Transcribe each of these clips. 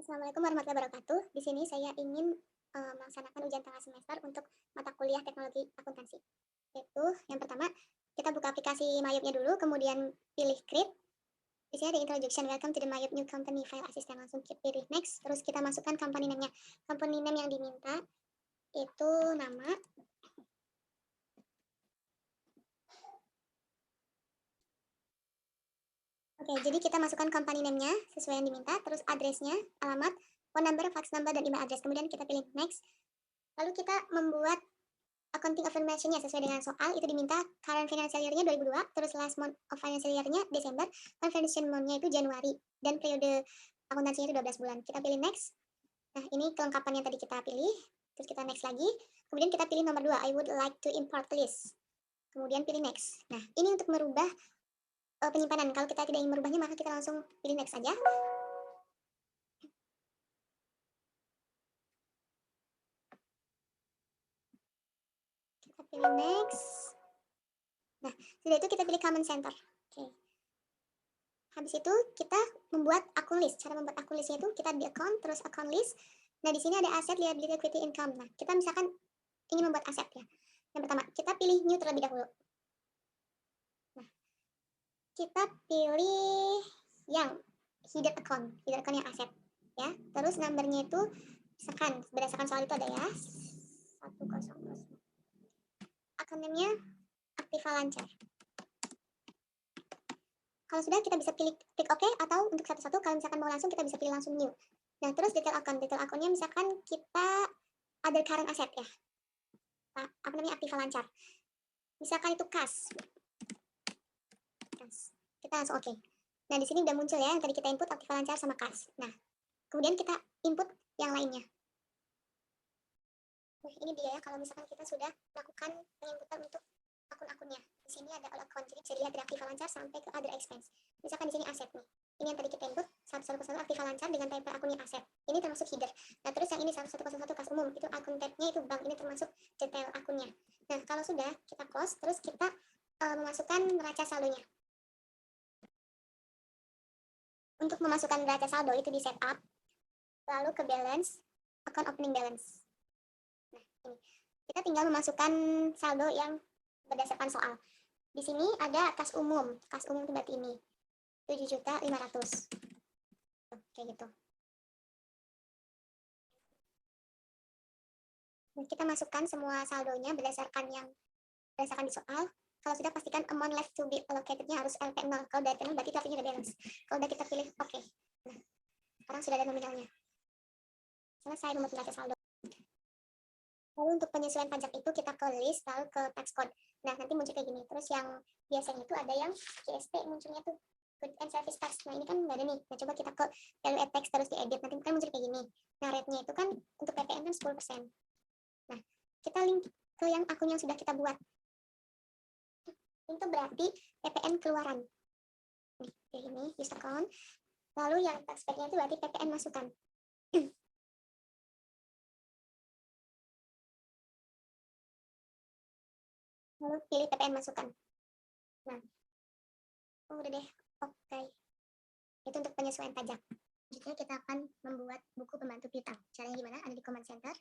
Assalamualaikum warahmatullahi wabarakatuh. Di sini saya ingin melaksanakan ujian tengah semester untuk mata kuliah teknologi akuntansi. Yaitu yang pertama, kita buka aplikasi Mayupnya dulu, kemudian pilih create. Di sini ada introduction, welcome to the Mayup new company file assistant. Langsung pilih next, terus kita masukkan company name-nya. Company name yang diminta itu nama, oke, jadi kita masukkan company name-nya sesuai yang diminta, terus address-nya, alamat, phone number, fax number, dan email address. Kemudian kita pilih next. Lalu kita membuat accounting information-nya sesuai dengan soal, itu diminta current financial year-nya 2002, terus last month of financial year-nya Desember, conversion month-nya itu Januari, dan periode akuntansinya itu 12 bulan. Kita pilih next. Nah, ini kelengkapan yang tadi kita pilih, terus kita next lagi. Kemudian kita pilih nomor 2, I would like to import list. Kemudian pilih next. Nah, ini untuk merubah penyimpanan. Kalau kita tidak ingin merubahnya, maka kita langsung pilih next saja. Kita pilih next. Nah, sudah itu kita pilih common center. Oke. Habis itu kita membuat akun list. Cara membuat akun listnya itu kita di account, terus account list. Nah, di sini ada aset, liability, equity, income. Nah, kita misalkan ingin membuat aset ya. Yang pertama, kita pilih new terlebih dahulu. Nah, kita pilih yang hidden account yang aset ya. Terus numbernya itu misalkan berdasarkan soal itu ada ya 100. Account name-nya Aktiva Lancar. Kalau sudah kita bisa pilih klik OK atau untuk satu-satu kalau misalkan mau langsung kita bisa pilih langsung new. Nah, terus detail akunnya misalkan kita ada current asset ya. Apa namanya Aktiva Lancar. Misalkan itu kas. Kita langsung OK. Nah, di sini udah muncul ya yang tadi kita input Aktiva Lancar sama kas. Nah, kemudian kita input yang lainnya. Nah, ini dia ya kalau misalkan kita sudah melakukan penginputan untuk akun-akunnya. Di sini ada all account, jadi bisa dilihat dari Aktiva Lancar sampai ke other expense. Misalkan di sini aset nih. Ini yang tadi kita input, 101 Aktiva Lancar dengan type akunnya aset. Ini termasuk header. Nah, terus yang ini 1101 kas umum, itu akun tab-nya itu bank, ini termasuk detail akunnya. Nah, kalau sudah kita close, terus kita memasukkan neraca saldonya. Untuk memasukkan neraca saldo itu di setup, lalu ke balance, account opening balance. Nah, ini. Kita tinggal memasukkan saldo yang berdasarkan soal. Di sini ada kas umum. Kas umum itu berarti ini. 7.500.000. Kayak gitu. Nah, kita masukkan semua saldonya berdasarkan di soal. Kalau sudah pastikan amount left to be allocated-nya harus LP0. Kalau dari 0 berarti artinya ada balance. Kalau udah kita pilih oke. Nah, sekarang sudah ada nominalnya. Selesai membuat neraca saldo. Lalu untuk penyesuaian pajak itu kita ke list lalu ke tax code. Nah, nanti muncul kayak gini. Terus yang biasanya itu ada yang GST munculnya tuh good and service tax. Nah, ini kan nggak ada nih. Nah, coba kita ke value add tax terus diedit. Nanti kan muncul kayak gini. Nah, rate-nya itu kan untuk PPN kan 10%. Nah, kita link ke yang akun yang sudah kita buat. Itu berarti PPN keluaran. Nih, kayak gini, use account. Lalu yang tax paid-nya itu berarti PPN masukan. Lalu pilih PPN masukan. Nah, udah deh, oke. Itu untuk penyesuaian pajak. Selanjutnya kita akan membuat buku pembantu piutang. Caranya gimana? Ada di command center.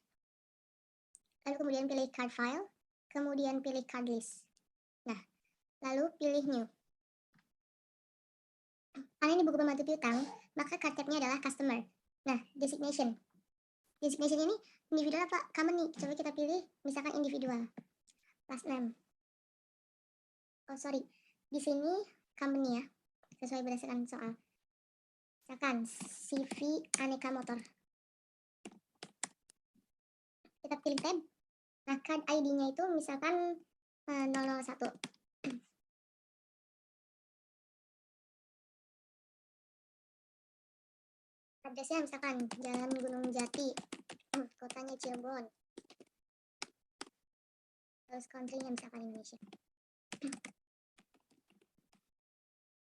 Lalu kemudian pilih card file, kemudian pilih card list. Nah, lalu pilih new. Karena ini buku pembantu piutang, maka card tab-nya adalah customer. Nah, designation. Designation ini individual apa company? Coba kita pilih misalkan individual. Last name. Oh, sorry. Di sini company ya, sesuai berdasarkan soal. Misalkan CV Aneka Motor. Kita pilih tab. Nah, card ID-nya itu misalkan 001. Addressnya misalkan Jalan Gunung Jati, kotanya Cirebon. Terus country-nya misalkan Indonesia.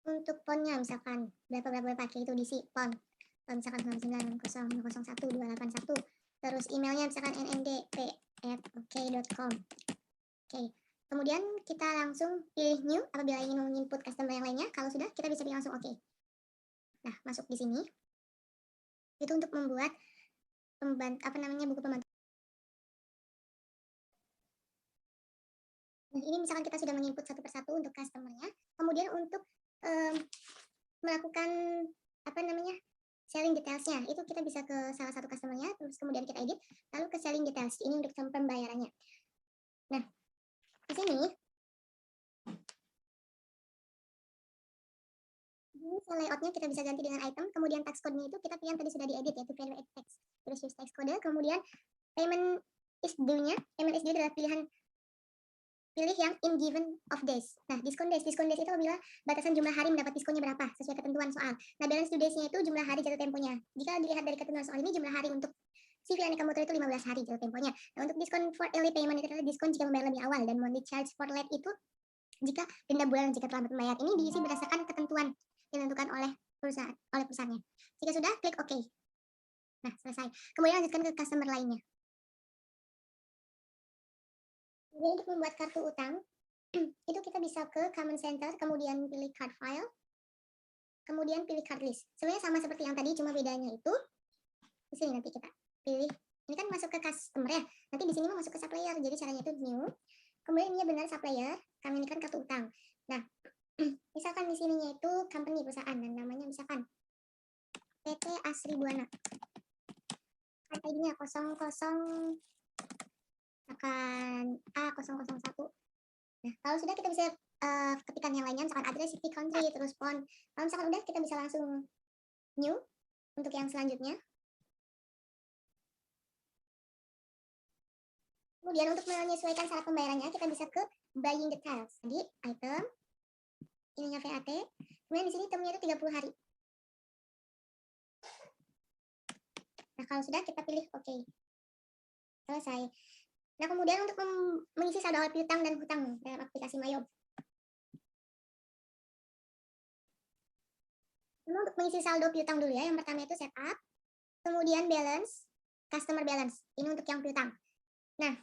Untuk font-nya misalkan berapa pakai itu diisi font. Misalkan 990012881. Terus emailnya misalkan nmdp@ok.com. Oke. Kemudian kita langsung pilih new apabila ingin menginput customer yang lainnya. Kalau sudah kita bisa pilih langsung oke. Nah, masuk di sini. itu untuk membuat buku pembantu. Nah, ini misalkan kita sudah menginput satu persatu untuk customer-nya, kemudian untuk melakukan selling details-nya, itu kita bisa ke salah satu customer-nya, terus kemudian kita edit, lalu ke selling details, ini untuk pembayarannya. Nah, di sini layout-nya kita bisa ganti dengan item, kemudian text code-nya itu kita pilih yang tadi sudah diedit, yaitu value add text, terus use text code, kemudian payment is due-nya, payment is due adalah pilih yang in given of days. Nah, diskon days itu apabila batasan jumlah hari mendapat diskonnya berapa sesuai ketentuan soal. Nah, balance due days-nya itu jumlah hari jatuh temponya. Jika dilihat dari ketentuan soal ini, jumlah hari untuk CV Aneka Motor itu 15 hari jatuh temponya. Nah, untuk diskon for early payment itu adalah diskon jika membayar lebih awal, dan monthly charge for late itu jika denda bulanan jika terlambat membayar. Ini diisi berdasarkan ketentuan yang ditentukan oleh perusahaannya. Jika sudah, klik OK. Nah, selesai. Kemudian lanjutkan ke customer lainnya. Jadi untuk membuat kartu utang, itu kita bisa ke Command Center, kemudian pilih Card File, kemudian pilih Card List. Sebenarnya sama seperti yang tadi, cuma bedanya itu di sini nanti kita pilih. Ini kan masuk ke customer ya. Nanti di sini mau masuk ke supplier. Jadi caranya itu new. Kemudian ini benar supplier, kami ini kan kartu utang. Nah, misalkan di sininya itu company perusahaan dan namanya misalkan PT Asri Buana. ID-nya 00 akan A001. Nah, kalau sudah kita bisa ketikkan yang lainnya, misalkan address, city, country, terus font. Kalau misalkan udah, kita bisa langsung new untuk yang selanjutnya. Kemudian untuk menyesuaikan syarat pembayarannya, kita bisa ke buying details. Jadi item, ininya VAT, kemudian di sini termnya itu 30 hari. Nah, kalau sudah, kita pilih OK. Selesai. Nah, kemudian untuk mengisi saldo awal piutang dan hutang dalam aplikasi Mayob. Untuk mengisi saldo piutang dulu ya, yang pertama itu setup, kemudian balance, customer balance. Ini untuk yang piutang. Nah,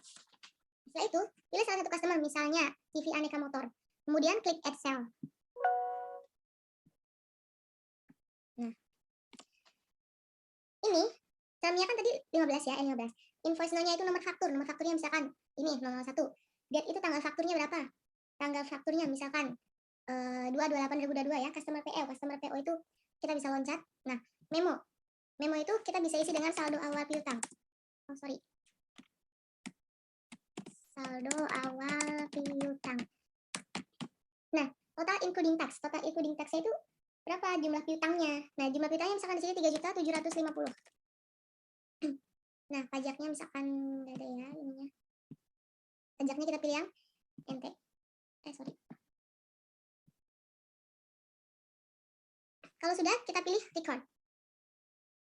setelah itu, pilih salah satu customer, misalnya CV Aneka Motor. Kemudian klik Add Cell. Nah, ini, selnya kan tadi 15 ya, 15. Invoice no-nya itu nomor faktur. Nomor fakturnya misalkan ini 001. Date itu tanggal fakturnya berapa? Tanggal fakturnya misalkan 2/28/2022 ya. Customer PO. Customer PO itu kita bisa loncat. Nah, memo. Memo itu kita bisa isi dengan saldo awal piutang. Oh, sorry. Saldo awal piutang. Nah, total including tax. Total including tax-nya itu berapa jumlah piutangnya? Nah, jumlah piutangnya misalkan di sini 3.750.000. Nah, pajaknya misalkan nggak ada ya ininya. Pajaknya kita pilih yang NT. Sorry. Kalau sudah, kita pilih record.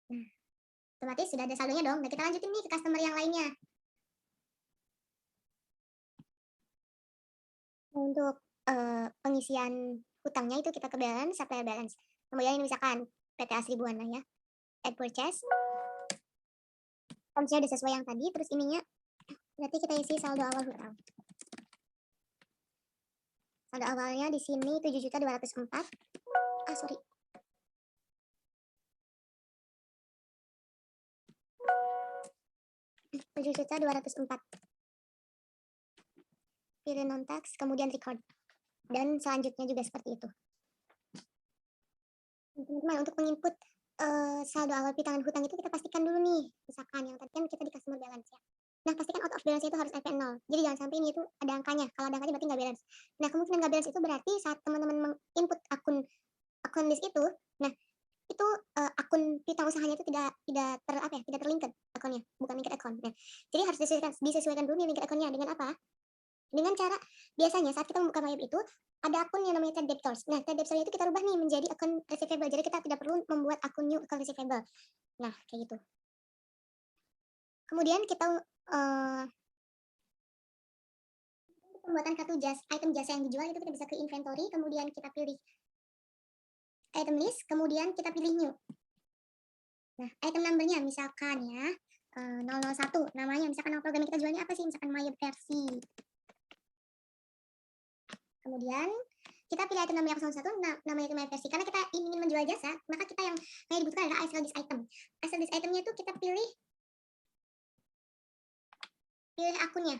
Nah, otomatis sudah ada saldonya dong. Nah, kita lanjutin nih ke customer yang lainnya. Untuk pengisian hutangnya itu kita ke balance, supplier balance. Kemudian ini misalkan PT Asri Buana ya. Add purchase. Termsnya udah sesuai yang tadi, terus ininya berarti kita isi saldo awal hutang. Saldo awalnya di sini 7.204. Sorry. Rp7.204. Pilih non-tax, kemudian record. Dan selanjutnya juga seperti itu. Teman-teman, untuk menginput saldo awal piutang hutang itu kita pastikan dulu nih. Misalkan yang tadi kan kita di customer balance ya. Nah, pastikan out of balance itu harus FP0. Jadi jangan sampai ini itu ada angkanya. Kalau ada angkanya berarti nggak balance. Nah, kemungkinan nggak balance itu berarti saat teman-teman menginput akun list itu, nah itu akun piutang usahanya itu tidak terlinked akunnya, bukan linked account. Nah, jadi harus disesuaikan dulu nih linked akunnya dengan apa? Dengan cara biasanya saat kita membuka Mayob itu ada akun yang namanya trade debtors. Nah, trade debtors itu kita rubah nih menjadi akun receivable. Jadi kita tidak perlu membuat akun new akun receivable. Nah, kayak gitu. Kemudian kita pembuatan kartu item jasa yang dijual itu kita bisa ke inventory, kemudian kita pilih item list, kemudian kita pilih new. Nah, item numbernya misalkan ya 001, namanya misalkan nama program yang kita jualnya apa sih, misalkan Mayob versi. Kemudian kita pilih item namanya 01, namanya itu Mayob versi. Karena kita ingin menjual jasa, maka kita yang dibutuhkan adalah I sell this item. I sell this pilih akunnya.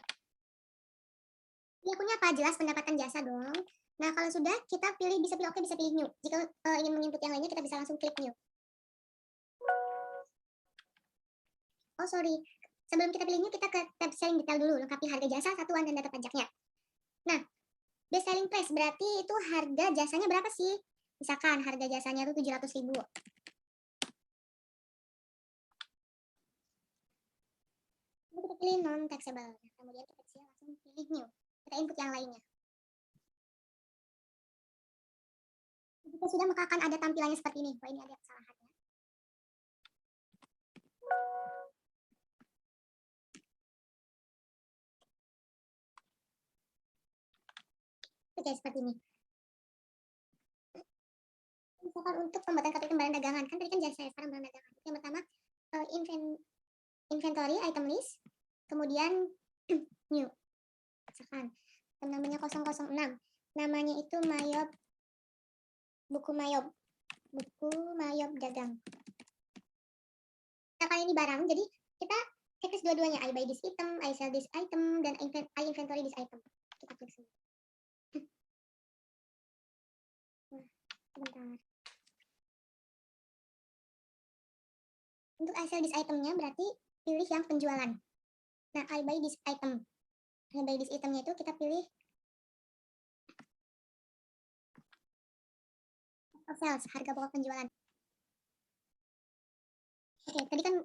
Pilih akunnya apa? Jelas pendapatan jasa dong. Nah, kalau sudah, kita bisa pilih oke, bisa pilih new. Jika ingin menginput yang lainnya, kita bisa langsung klik new. Oh, sorry. Sebelum kita pilih new, kita ke tab selling detail dulu. Lengkapi harga jasa, satuan, dan data pajaknya. Nah, best selling price berarti itu harga jasanya berapa sih? Misalkan harga jasanya itu 700.000. Kita pilih non taxable. Kemudian kita bisa langsung pilih new. Kita input yang lainnya. Jika sudah, maka akan ada tampilannya seperti ini. Wah, ini ada kesalahannya. Oke, seperti ini. Misalkan untuk pembuatan kartu barang dagangan, kan tadi kan jasa ya, sekarang barang dagangan. Yang pertama, inventory item list, kemudian new. Misalkan namanya 006, namanya itu Mayob, buku Mayob dagang. Nah, kali ini barang, jadi kita checklist dua-duanya, I buy this item, I sell this item, dan I inventory this item. Kita klik semua. Nah, sebentar. Untuk I sell this itemnya berarti pilih yang penjualan. Nah, I buy this item. I buy this itemnya itu kita pilih sales, harga pokok penjualan. Oke, tadi kan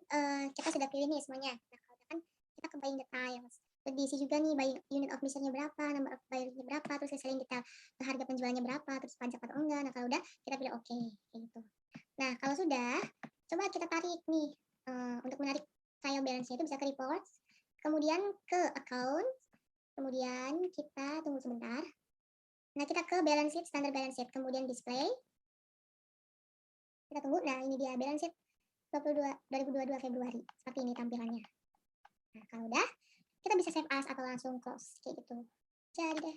kita sudah pilih nih semuanya. Nah, kalau kan kita ke buying details. Terus diisi juga nih buying unit of measure-nya berapa, number of buyer-nya berapa, terus selling detail harga penjualannya berapa, terus pajak atau enggak. Nah, kalau udah kita pilih oke, kayak gitu. Nah, kalau sudah, coba kita tarik nih. Untuk menarik trial balance-nya itu bisa ke reports, kemudian ke account, kemudian kita tunggu sebentar. Nah, kita ke balance sheet, standard balance sheet, kemudian display. Kita tunggu. Nah, ini dia balance sheet 2022 Februari. Seperti ini tampilannya. Nah, kalau udah, kita bisa save as atau langsung close kayak gitu. Jadi deh.